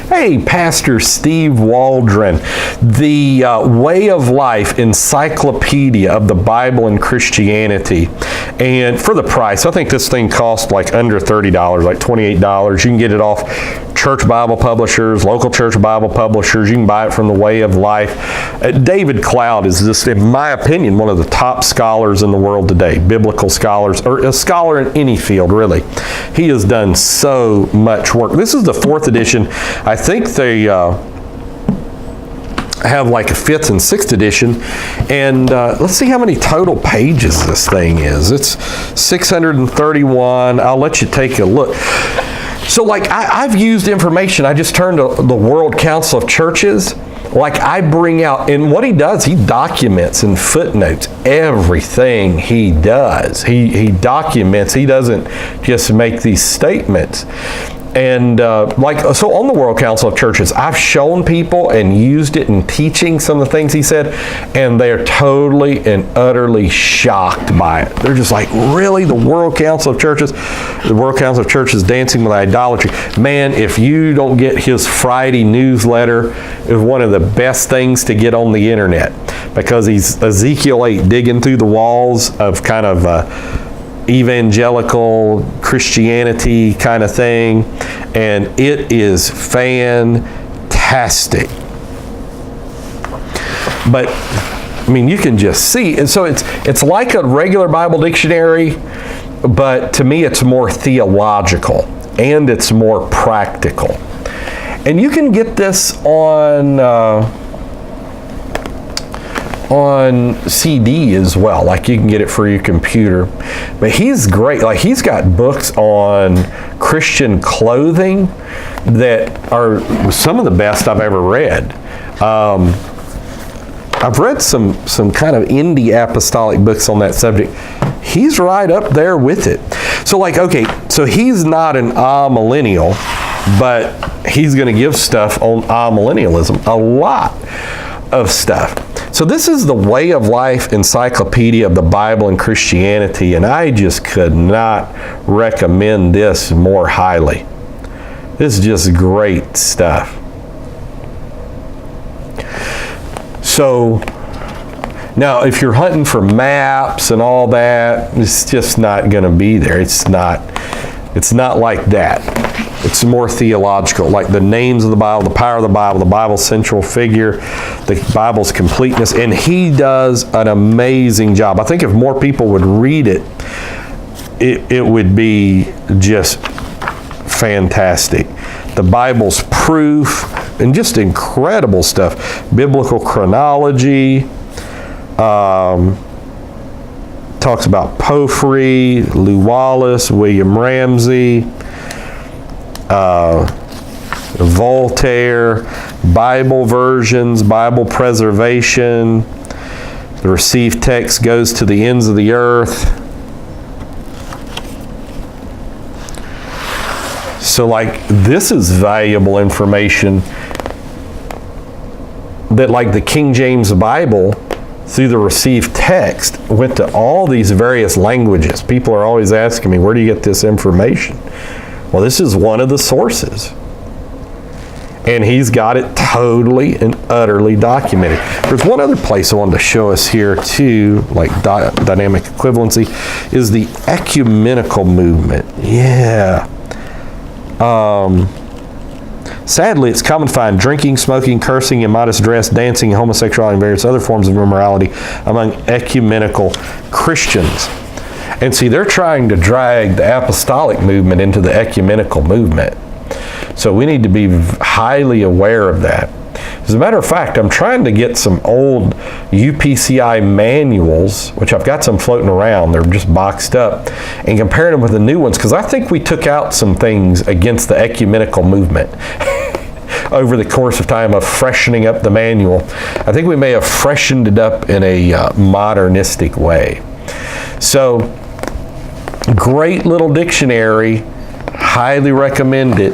Hey, Pastor Steve Waldron, the Way of Life Encyclopedia of the Bible and Christianity. And for the price, I think this thing costs like under $30, like $28. You can get it off church Bible publishers, local church Bible publishers. You can buy it from the Way of Life. David Cloud is just, in my opinion, one of the top scholars in the world today, biblical scholars, or a scholar in any field, really. He has done so much work. This is the 4th edition. I think they have like a 5th and 6th edition. And let's see how many total pages this thing is. It's 631. I'll let you take a look. So like I've used information. I just turned to the World Council of Churches. Like I bring out, and what he does, he documents and footnotes everything he does. He documents, he doesn't just make these statements. And so on the World Council of Churches, I've shown people and used it in teaching some of the things he said, and they're totally and utterly shocked by it. They're just like, really? The World Council of Churches? The World Council of Churches dancing with idolatry. Man, if you don't get his Friday newsletter, it's one of the best things to get on the internet, because he's Ezekiel 8 digging through the walls of kind of evangelical Christianity kind of thing, and it is fantastic. But I mean, you can just see, and so it's like a regular Bible dictionary, but to me it's more theological and it's more practical. And you can get this on CD as well. Like you can get it for your computer. But he's great. Like he's got books on Christian clothing that are some of the best I've ever read. I've read some kind of indie apostolic books on that subject. He's right up there with it. So like, okay, so he's not an amillennial, but he's going to give stuff on amillennialism, a lot of stuff. So this is the Way of Life Encyclopedia of the Bible and Christianity, and I just could not recommend this more highly. This is just great stuff. So now if you're hunting for maps and all that, it's just not going to be there. It's not like that. It's more theological, like the names of the Bible, the power of the Bible's central figure, the Bible's completeness, and he does an amazing job. I think if more people would read it, it would be just fantastic. The Bible's proof, and just incredible stuff. Biblical chronology, talks about Porphyry, Lew Wallace, William Ramsey, Voltaire, Bible versions, Bible preservation, the received text goes to the ends of the earth. So like this is valuable information that like the King James Bible through the received text went to all these various languages. People are always asking me, where do you get this information? Well, this is one of the sources. And he's got it totally and utterly documented. There's one other place I wanted to show us here too, like dynamic equivalency, is the ecumenical movement. Yeah. Sadly, it's common to find drinking, smoking, cursing, immodest dress, dancing, homosexuality, and various other forms of immorality among ecumenical Christians. And see, they're trying to drag the apostolic movement into the ecumenical movement. So we need to be highly aware of that. As a matter of fact, I'm trying to get some old UPCI manuals, which I've got some floating around, they're just boxed up, and comparing them with the new ones, because I think we took out some things against the ecumenical movement over the course of time of freshening up the manual. I think we may have freshened it up in a modernistic way. So, great little dictionary, highly recommend it.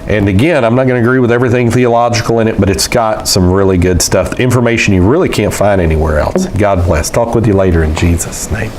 And again, I'm not going to agree with everything theological in it, but it's got some really good stuff, information you really can't find anywhere else. God bless. Talk with you later in Jesus' name.